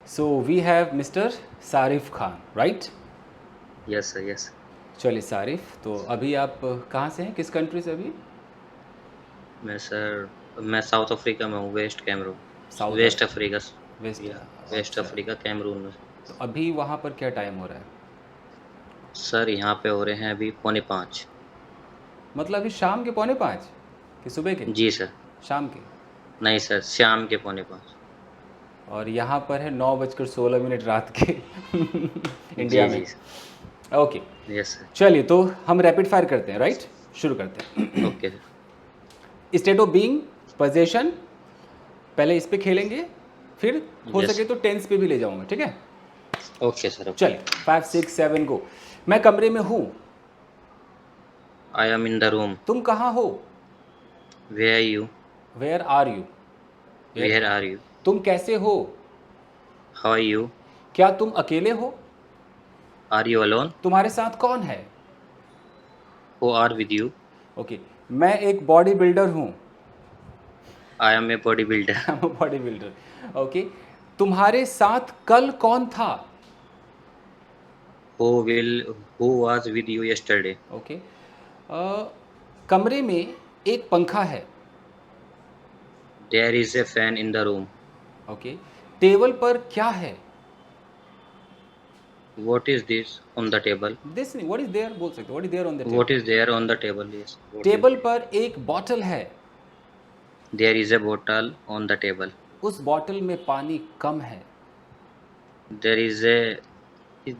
So we have Mr. Sarif Khan, right? Yes sir yes. चलिए सारिफ, तो अभी आप कहाँ से हैं, किस कंट्री से अभी? मैं साउथ अफ्रीका में हूँ, West Cameroon. South West Africa. West. या वेस्ट अच्छा, अफ्रीका कैमरून में। तो अभी वहाँ पर क्या टाइम हो रहा है? सर यहाँ पे हो रहे हैं अभी 4:45। मतलब अभी शाम के 4:45 कि सुबह के? जी सर। शाम के। नहीं सर, शाम के 4:45। और यहाँ पर है 9:16 रात के इंडिया जी में। जी। Okay, yes sir. चलिए तो हम रैपिड फायर करते हैं, राइट? शुरू करते हैं। Okay sir. State of being, position, पहले इस पे खेलेंगे, फिर हो यस। सके तो टेंस पे भी ले जाऊंगा, ठीक है? Okay sir okay. चलिए 5 6 7 गो। मैं कमरे में हूँ। I am in the room. तुम कहाँ हो? Where you. Where are you? Where where are. Are you. तुम कैसे हो? How are you. क्या तुम अकेले हो? Are you alone. तुम्हारे साथ कौन है? Who are with you. Okay, मैं एक बॉडी बिल्डर हूँ। I am a body builder. Body builder. Okay, तुम्हारे साथ कल कौन था? Who will who was with you yesterday. Okay, कमरे में एक पंखा है। There is a fan in the room. Okay, table पर क्या है? What is this on the table. This नहीं, व्हाट इज देयर बोल सकते, what is there on the What table? is there on the table? Yes. What is table there? पर एक bottle है। There is a bottle on the table. उस bottle में पानी कम है। There is a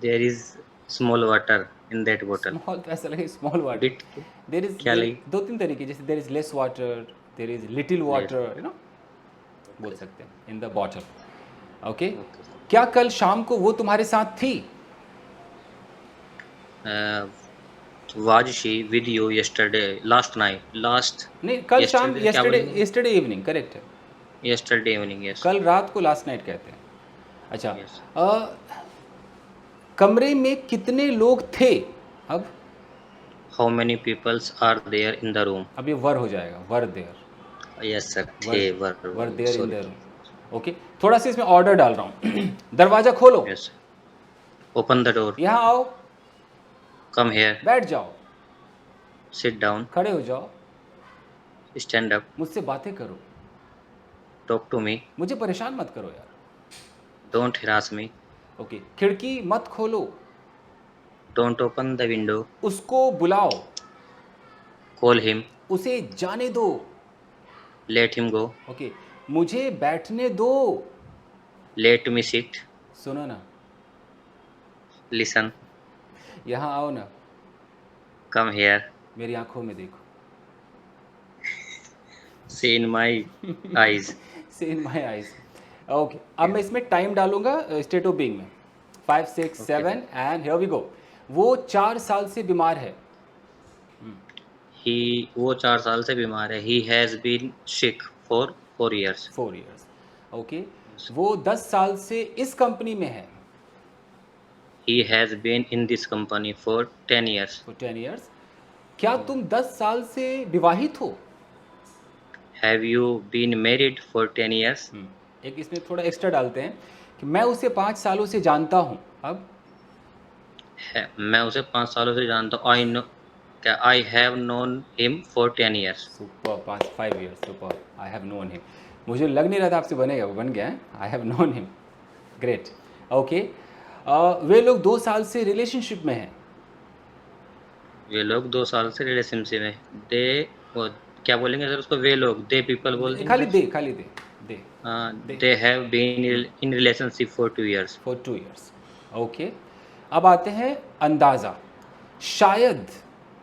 there is small water in that bottle. Small तो ऐसा लगे small water. Bit there is क्या लगी? दो तीन तरीके, जैसे there is less water, there is little Less. Water, बोल Okay. सकते हैं in the bottle. Okay, Okay. क्या कल शाम को वो तुम्हारे साथ थी? Uh, was she with you yesterday? Last night. Last नहीं, कल शाम, yesterday क्या यस्टरडे, बोलेंगे? यस्टरडे इवनिंग, करेक्ट है। Yesterday evening. Yes. कल रात को लास्ट नाइट कहते हैं। अच्छा, Yes. कमरे में कितने लोग थे? अब How many peoples are there in the room? अब ये वर हो जाएगा, were there. Yes sir. Were, they were were there in sorry. The room. Okay, थोड़ा सा इसमें ऑर्डर डाल रहा हूँ। दरवाजा खोलो। Yes. Open the door. यहाँ आओ। Come here. बैठ जाओ। Sit down. खड़े हो जाओ। Stand up. मुझसे बातें करो। Talk to me. मुझे परेशान मत करो यार। Don't harass me. ओके, खिड़की मत खोलो। Don't open the window. उसको बुलाओ। Call him. उसे जाने दो। Let him go. ओके, मुझे बैठने दो। Let me sit. सुनो ना, Listen. यहाँ आओ ना, Come here. मेरी आंखों में देखो। See in my eyes. See in my eyes. Okay, अब मैं इसमें टाइम डालूंगा स्टेट ऑफ बीइंग में। 5 6 Okay. 7 and here we go. वो 4 साल से बीमार है। वो 4 साल से बीमार है. He has been sick for 4 years. 4 years. Okay, वो 10 साल से इस कंपनी में है। He has been in this company for 10 years. For 10 years. क्या तुम 10 साल से विवाहित हो? Have you been married for 10 years? एक इसमें थोड़ा एक्स्ट्रा डालते हैं कि मैं उसे 5 सालों से जानता हूँ। अब मैं उसे 5 सालों से जानता हूँ. I have known him for 10 years. Super, 5 years, super. I have known him. मुझे लग नहीं रहा था आपसे बनेगा, वो बन गया है। I have known him, great. Okay, वे लोग 2 साल से रिलेशनशिप में हैं। वे लोग 2 साल से रिलेशनशिप में. दे वो क्या बोलेंगे सर उसको? वे लोग दे पीपल बोल देंगे खाली सर. दे, खाली they, they. They have been in relationship for 2 years. For 2 years. Okay, अब आते हैं अंदाज़ा। शायद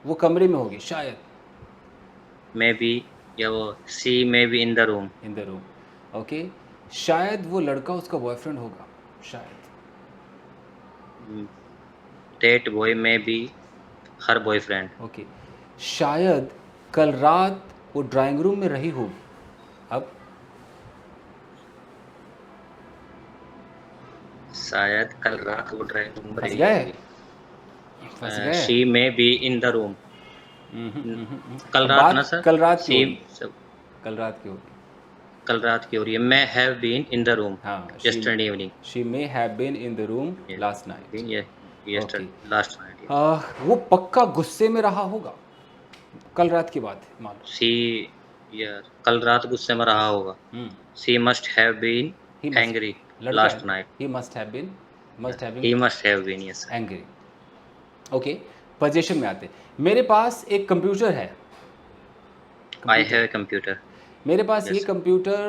वो कमरे में होगी, शायद मे बी या वो she may be in the room. In the room. Okay, शायद वो लड़का उसका बॉयफ्रेंड होगा, शायद। That boy may be her boyfriend. Okay, शायद कल रात वो ड्राइंग रूम में रही होगी। अब शायद कल रात वो ड्राइंग रूम में फंस रही गए, होगी. फंस गए। She may be in the room. कल अब रात ना बात सर. कल रात की शी होगी, कल रात की होगी। कल रात की हो रही है. May have been in the room हाँ, yesterday evening. she may have been in the room Yeah, last night. been yeah, okay. yesterday last night. Yeah. वो पक्का गुस्से में रहा होगा. कल रात की बात है मान लो. She yeah, कल रात गुस्से में रहा होगा. Hmm. She must have been he must, angry लड़का last है. night. He must have been, Yeah, must have been he must have been, yes. Angry. Okay. Position में आते. मेरे पास एक कंप्यूटर है. I computer. have a computer. मेरे पास ये Yes. कंप्यूटर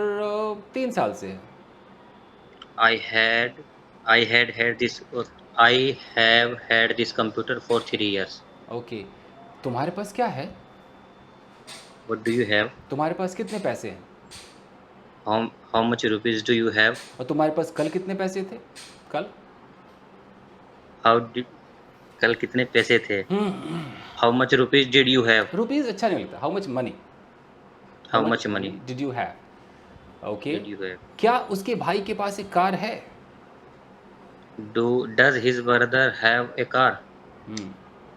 3 साल से है. I had had this. I have had this computer for 3 years. Okay. तुम्हारे पास क्या है? What do you have? तुम्हारे पास कितने पैसे हैं? How much rupees do you have? और तुम्हारे पास कल कितने पैसे थे? कल. How did कल कितने पैसे थे? How much rupees did you have? Rupees अच्छा नहीं लगता. How much money. How much money did you have? Okay. did you have? क्या उसके भाई के पास एक कार है? Does his brother have a car?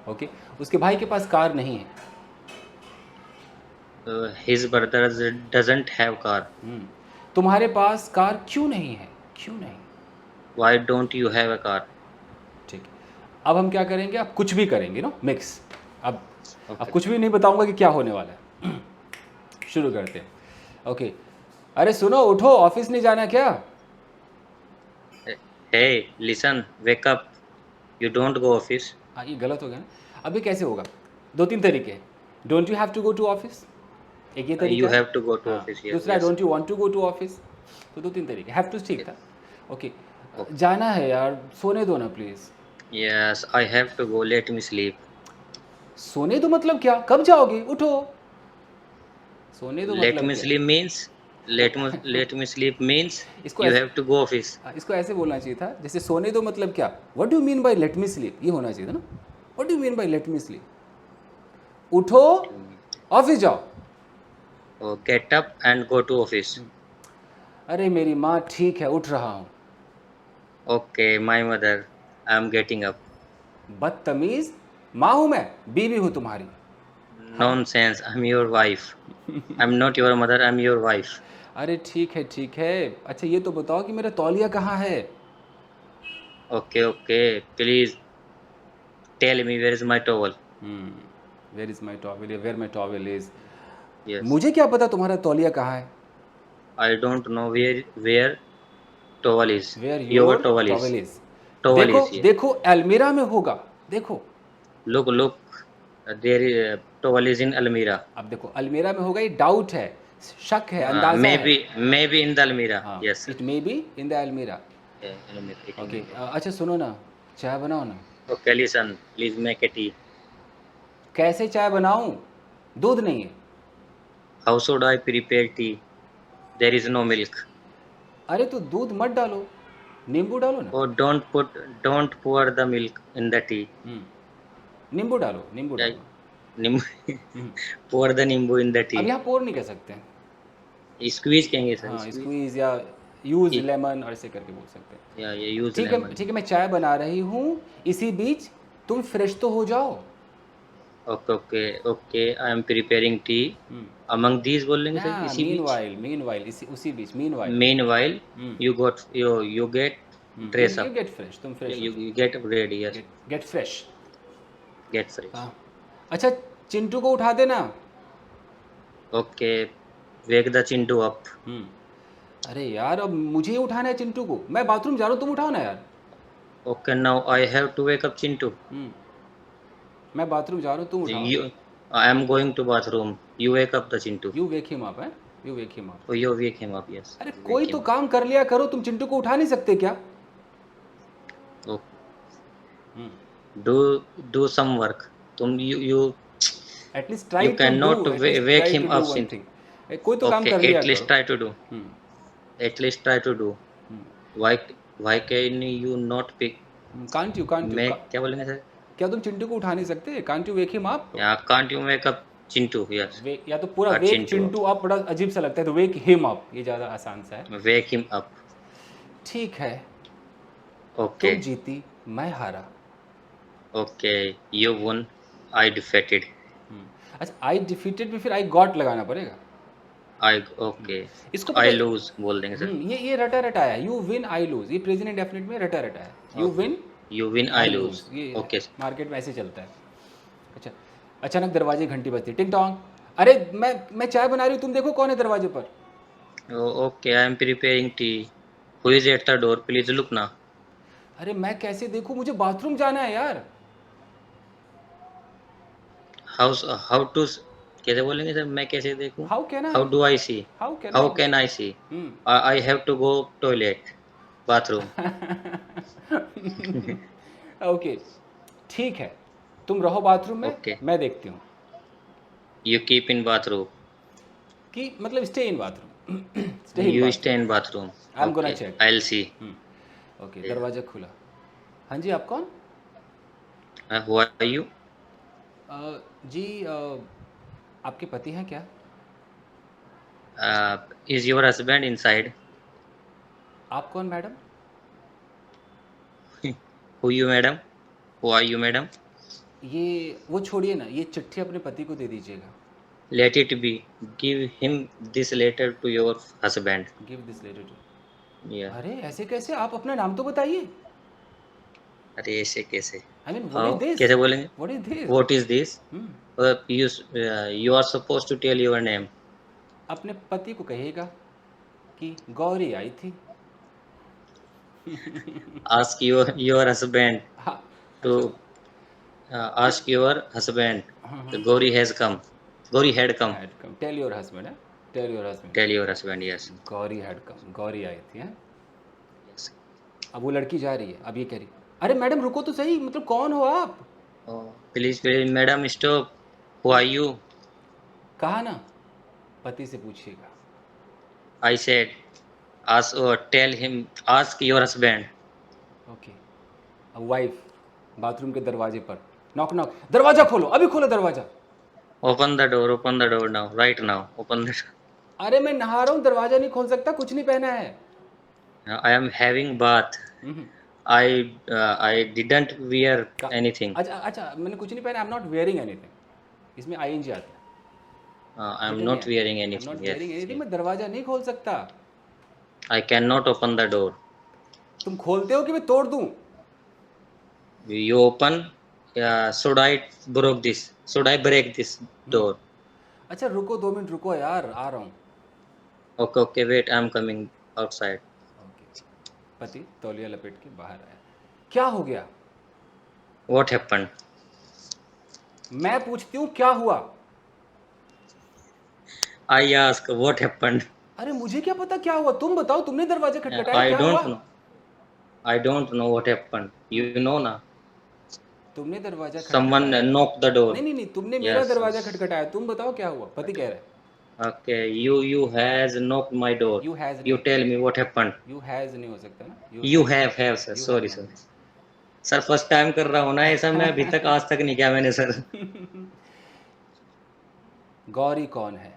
Okay. उसके भाई के पास कार नहीं है. His brother doesn't have car. तुम्हारे पास कार क्यों नहीं है? क्यों नहीं? Why don't you have a car? ठीक है. अब हम क्या करेंगे? अब कुछ भी करेंगे नो मिक्स. अब Okay. कुछ भी नहीं बताऊंगा कि क्या होने वाला है. शुरू करते हैं. ओके. अरे सुनो, उठो, ऑफिस नहीं जाना क्या? Hey, listen, wake up. You don't go office. हाँ, ये गलत हो गया ना. अभी कैसे होगा? 2-3 तरीके हैं. Don't you have to go to office. एक ये तरीका You है. have to go to हाँ, office. Yes. दूसरा Yes. Don't you want to go to office. तो 2-3 तरीके. हैव टू ठीक था. ओके. Okay. जाना है यार, सोने दो ना please. Yes, I have to go. Let me sleep. सोने दो मतलब क्या? कब जाओगे? उठो. सोने दो Let मतलब me क्या? sleep means let me sleep means इसको you ऐसे- have to go office. इसको ऐसे बोलना चाहिए था, जैसे सोने दो मतलब क्या? What do mean by let me sleep? ये होना चाहिए था ना. What do mean by let me sleep? उठो, ऑफिस जाओ. Oh, get up and go to office. अरे मेरी माँ ठीक है, उठ रहा हूँ. Okay, my mother, I am getting up. बदतमीज. माँ हूँ मैं, बीवी हूँ तुम्हारी. Nonsense, I'm your wife. I'm not your mother, I'm your wife. अरे ठीक है ठीक है. अच्छा ये तो बताओ कि मेरा तौलिया कहाँ है? Okay, okay, please tell me where is my towel. Where is my towel? Where my towel is. Yes. मुझे क्या पता तुम्हारा तौलिया कहाँ है? I don't know where towel is. Where Your your towel is. Towel is. Towel देखो is here. देखो, अलमीरा में होगा. देखो. Look, there is towel is in Almira. अब देखो, अलमीरा में होगा. ये डाउट है, शक है, अंदाजा Maybe in the Almira. है. Yes. It may be in the अलमीरा. Yeah, Almira. it okay. may be. अच्छा सुनो ना, चाय बनाओ ना. Okay, listen, please make a tea. कैसे चाय बनाऊं? दूध नहीं है. How should I prepare tea? There is no milk. अरे तो दूध मत डालो, नींबू डालो ना. Oh, don't pour the milk in the tea. नींबू डालो, नींबू Yeah, डालो. pour the nimbu in the अब tea. यहाँ पोर नहीं कह सकते हैं. Squeeze कहेंगे सर. हाँ, स्क्वीज या यूज ठीक. लेमन और ऐसे करके बोल सकते हैं. Yeah, yeah, use ठीक lemon. है ठीक है. मैं चाय बना रही हूँ, इसी बीच तुम फ्रेश तो हो जाओ. Okay. I am preparing tea. Among these बोलेंगे सर इसी बीच. मीनवाइल उसी बीच. Meanwhile. Meanwhile, you get dress you up. Get fresh. तुम fresh. You get ready. Yes. Get fresh. Get fresh. हाँ. अच्छा चिंटू को उठा देना. Okay. Wake the chintu up. अरे यार, अब मुझे ही उठाना है चिंटू को. मैं बाथरूम जा रहा हूँ, तुम उठाओ ना यार. Okay. Now I have to wake up chintu. मैं बाथरूम जा रहा हूँ, तुम उठाओ. I am going to bathroom. You wake up the chintu. You wake him up है. You wake him up. Oh, you wake him up. Yes. अरे Wake कोई him तो up. काम कर लिया करो. तुम चिंटू को उठा नहीं सकते क्या? Oh. Do some work. You at least try You cannot wake him up, Chintu. कोई तो काम कर okay. लिया At least करो. try to do. At least try to do. Why can you not pick? Can't you मैं क्या बोलेंगे sir? क्या तुम चिंटू को उठा नहीं सकते? Can't you wake him up? Yeah, can't you wake up Chintu? Yes. या तो पूरा हाँ, वेक चिंटू चिंटू अप बड़ा अजीब सा लगता है, तो वेक हिम अप ये ज़्यादा आसान सा है. Wake him up. ठीक है. Okay. तुम जीती, मैं हारा. Okay. You won. I defeated. अच्छा, आई डिफीटेड में फिर आई गॉट लगाना पड़ेगा. आई ओके, इसको पता आई है। लूज बोल देंगे सर। ये रटा रटा है, यू विन आई लूज, ये प्रेजेंट इंडेफिनिट में रटा रटा है, you okay, win you win I I lose. Lose, ये ओके मार्केट में ऐसे चलता है। अच्छा, अचानक दरवाजे की घंटी बजती, टिंग टोंग। अरे मैं चाय बना रही हूँ, तुम देखो कौन है दरवाजे पर। Okay, I am preparing T, who is at the door, please look ना। अरे मैं कैसे देखूँ, मुझे बाथरूम जाना है यार। हाउ हाउ टू, कैसे बोलेंगे सर, मैं कैसे देखूं? How can how I, do I see, how can how I. Can I see, I have to go toilet, bathroom. ओके, ठीक है, तुम रहो बाथरूम में, ओके, मैं देखती हूँ यू कीप इन बाथरूम, कि मतलब stay in bathroom, stay in you stay bathroom, in bathroom. I am gonna okay, check. I will see. Okay, दरवाज़ा खुला। हाँ जी, आप कौन? Who are you? जी, आपके पति हैं क्या? Is your husband inside? आप कौन madam? Who you madam? Who are you madam? ये वो छोड़िए ना, ये चिट्ठी अपने पति को दे दीजिएगा। Let it be, give him this letter to your husband. Give this letter to. या, अरे ऐसे कैसे, आप अपना नाम तो बताइए। अरे ऐसे कैसे? I mean what is how this, कैसे बोलेंगे? What is this. What is this? you you are supposed to tell your name. अपने पति को कहिएगा कि गौरी आई थी। Ask your husband हाँ, to अच्छा, ask your husband. हाँ, The Gauri has come. Gauri had come. Had come, tell your husband है, tell your husband. Tell your husband, yes. Gauri had come, Gauri आई थी, हैं। Yes. अब वो लड़की जा रही है, अब ये कह रही, अरे मैडम रुको तो सही, मतलब कौन हो आप? Oh, please, madam, stop. Who are you? कहा ना, पति से पूछिएगा। I said, ask or tell him, ask your husband. Okay, अब वाइफ बाथरूम के दरवाजे पर, नॉक नॉक, दरवाजा खोलो, अभी खोलो दरवाजा। Open the door now, right now. Open the door. अरे मैं नहा रहा हूँ, दरवाजा नहीं खोल सकता, कुछ नहीं पहना है। I am having bath. Hmm, I didn't wear का- anything. अच्छा अच्छा, मैंने कुछ नहीं पहना, I am not wearing anything, इसमें आई एन जी आता है। I am फिटिंग है, not wearing I am anything. Not Yes. Wearing anything, Yes. मैं दरवाजा नहीं खोल सकता। I cannot open the door. तुम खोलते हो कि मैं तोड़ दूं? You open. Should I broke this? Should I break this door? अच्छा रुको, 2 मिनट रुको यार, आ रहा हूँ। Okay, okay, wait. I'm coming outside. Okay, पति तौलिया लपेट के बाहर आया। क्या हो गया? What happened? मैं पूछती हूँ क्या हुआ? I ask what happened. अरे मुझे क्या पता क्या हुआ, तुम बताओ, तुमने दरवाजा खटखटाया, I क्या हुआ? don't know. I don't know what happened. You know na? तुमने दरवाजा Someone खटखटाया। knocked the door. नहीं, तुमने मेरा Yes. दरवाजा खटखटाया, तुम बताओ क्या हुआ? पति कह रहा है Okay. You has knocked my door. You has You नहीं, tell me what happened. You has नहीं हो सकता ना, You have sir. You have Sorry, not. sorry. Sir first time कर रहा हूँ ना ऐसा, मैं अभी तक आज तक नहीं किया मैंने सर। गौरी कौन है?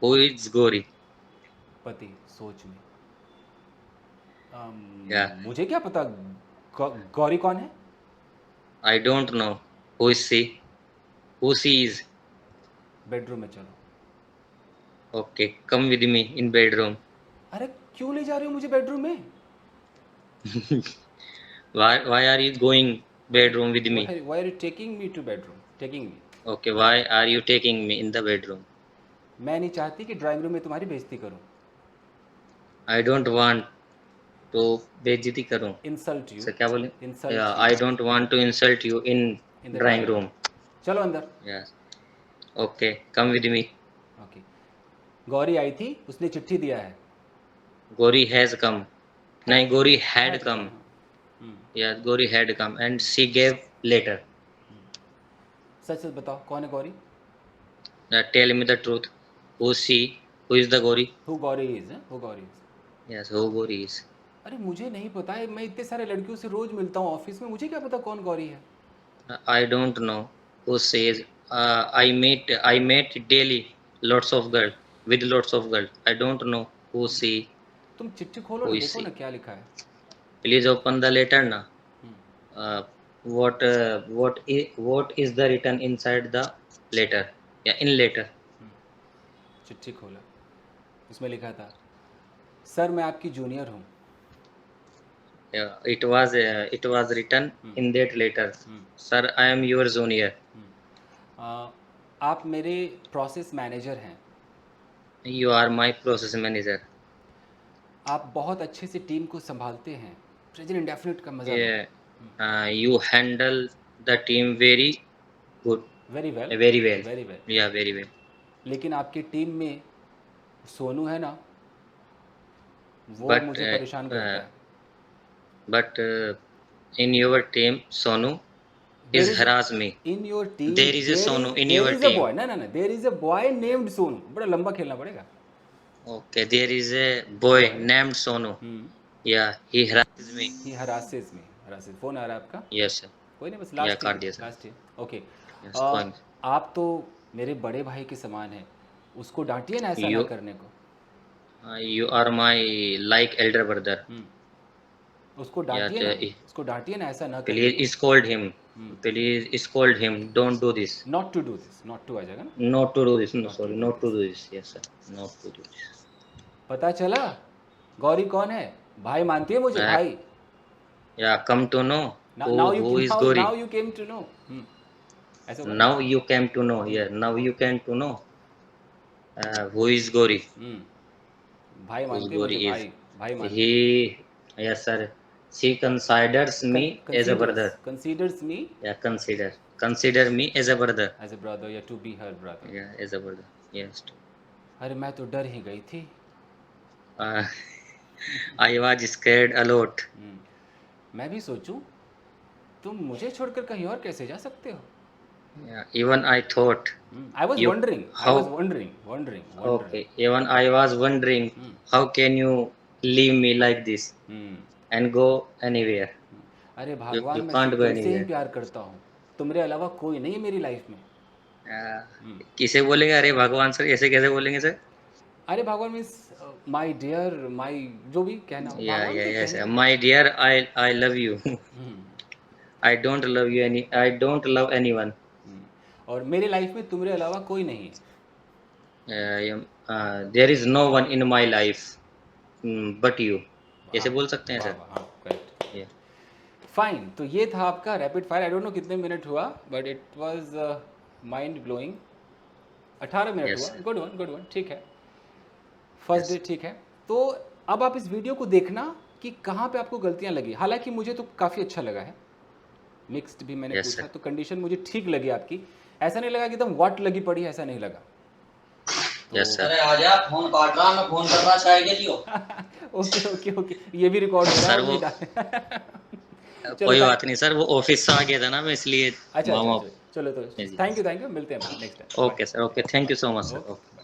Who is Gauri? पति सोच में, Yeah. मुझे क्या पता गौरी कौन है? I don't know. Who is she? Who she is? Bedroom में चलो। Okay, come with me in bedroom. अरे क्यों ले जा रहे हो मुझे बेडरूम में? Why are you going bedroom with me? Why are you taking me to bedroom? Taking me. Okay, why are you taking me in the bedroom? मैं नहीं चाहती कि ड्राइंग रूम में तुम्हारी बेइज्जती करूं। I don't want to बेइज्जती करूं। इंसल्ट यू, सर क्या बोले? Insult Yeah, you I don't want to insult you in in the drawing room. चलो अंदर। Yes. Okay, come with me. Okay, Gauri आई थी, उसने चिट्ठी दिया है। Gauri has come. नहीं, Gauri had come. Hmm, Yeah, Gauri had come and she gave letter. सच सच बताओ कौन है Gauri? Tell me the truth. Who is she? Who is the Gauri? Who Gauri is, who Gauri is. Yes, who Gauri is. अरे मुझे नहीं पता है, मैं इतने सारे लड़कियों से रोज मिलता हूँ ऑफिस में, मुझे क्या पता कौन गौरी है? I don't know who says. I met daily lots of girl with lots of girl. I don't know who she. तुम चिट्ठी खोलो Who ना, is देखो she? ना क्या लिखा है। Please open the letter now. Hmm, What is the written inside the letter? Yeah, in letter. चिट्ठी खोला, उसमें लिखा था, सर मैं आपकी जूनियर हूँ। It was written in that letter, sir, I am your junior. आप मेरे प्रोसेस मैनेजर हैं, You are my process manager. आप बहुत अच्छे से टीम को संभालते हैं। प्रेजेंट इंडेफिनिट का मज़ा लो। Yeah, you handle the team very good, very well, very well. Very well. Yeah, very well. लेकिन आपकी टीम में सोनू है ना, वो But मुझे परेशान करता है। but in your team, Sonu is harass me. In your team There is a Sonu in your there is a team. Boy, ना ना ना, there is a boy named Sonu. बड़ा लंबा खेलना पड़ेगा। Okay, there is a boy named Sonu. Yeah, he harasses me. ही हरासेस में, हरासेस। Phone आ रहा है आपका? Yes, sir. कोई नहीं, बस Yeah, लास्ट काट दिया sir. Last okay. Yes, fine. आप तो मेरे बड़े भाई के समान हैं, उसको डांटिए ना ऐसा ना You- करने को। You are my like elder brother. उसको डांटिए ना, Yeah, उसको डांटिए ना ऐसा ना करने please scold him. Please scold him. Don't do this. को। Not to do this, not to आ जाएगा ना। Not to do this. No, Not to sorry, do not to do this. Yes, sir. Not to do this. पता चला गौरी कौन है? भाई मानती है मुझे, मैं- भाई। Yeah, come to know now who is Gauri. Now you came to know. ऐसा बोलो। Now you came to know. Yeah, now you came to know who is Gauri. भाई Who's मानती है मुझे, Gauri is. भाई भाई मानती है। He, yes, sir. She considers me as a brother. Considers me Yeah, consider me as a brother. As a brother या to be her brother. Yeah, as a brother. Yes. अरे मैं तो डर ही गई थी। Uh, I was scared a lot. मैं भी सोचूं, तुम मुझे छोड़कर कहीं और कैसे जा सकते हो? Yeah, even I thought. I was You- wondering, I how- was wondering. Okay, even I was wondering how can you leave me like this and go anywhere? अरे भगवान, you मैं can't सिर्फ go तुमसे ही anywhere. प्यार करता हूँ, तुम्हारे अलावा कोई नहीं है मेरी लाइफ में। किसे बोलेंगे? अरे भगवान सर, ऐसे कैसे बोलेंगे सर? अरे भगवान मीन्स माय डियर, माय जो भी कहना हो, Yeah, भगवान yeah, के yes. कहने। My dear, I love you. I don't love you I don't love anyone. और मेरी लाइफ में तुम्हारे अलावा कोई नहीं है। There is no one in my life but you. ऐसे बोल सकते हैं सर? हाँ, करेक्ट। Yeah. फाइन, तो ये था आपका rapid fire. I don't know कितने मिनट हुआ, but it was mind blowing. 18 minute Yes, हुआ। sir. गुड वन, ठीक है। फर्स्ट डे ठीक है। तो अब आप इस वीडियो को देखना कि कहाँ पे आपको गलतियाँ लगी। हालांकि मुझे तो काफ़ी अच्छा लगा है, मिक्स्ड भी मैंने Yes, पूछा, sir. तो कंडीशन मुझे ठीक लगी आपकी। ऐसा नहीं लगा कि एकदम वाट लगी पड़ी है, ऐसा नहीं लगा। Yes, sir. अरे आजा, फोन काट रहा, मैं फोन कर रहा, चाय के लियो। ओके, ये भी रिकॉर्ड हो रहा है। सर, वो- चलो, कोई thank- बात नहीं सर, वो ऑफिस से आ गया था ना, मैं इसलिए अच्छा, मामा। चलो तो जी। थैंक यू, मिलते हैं next time. Okay sir, okay, thank you so much sir. Okay. Okay.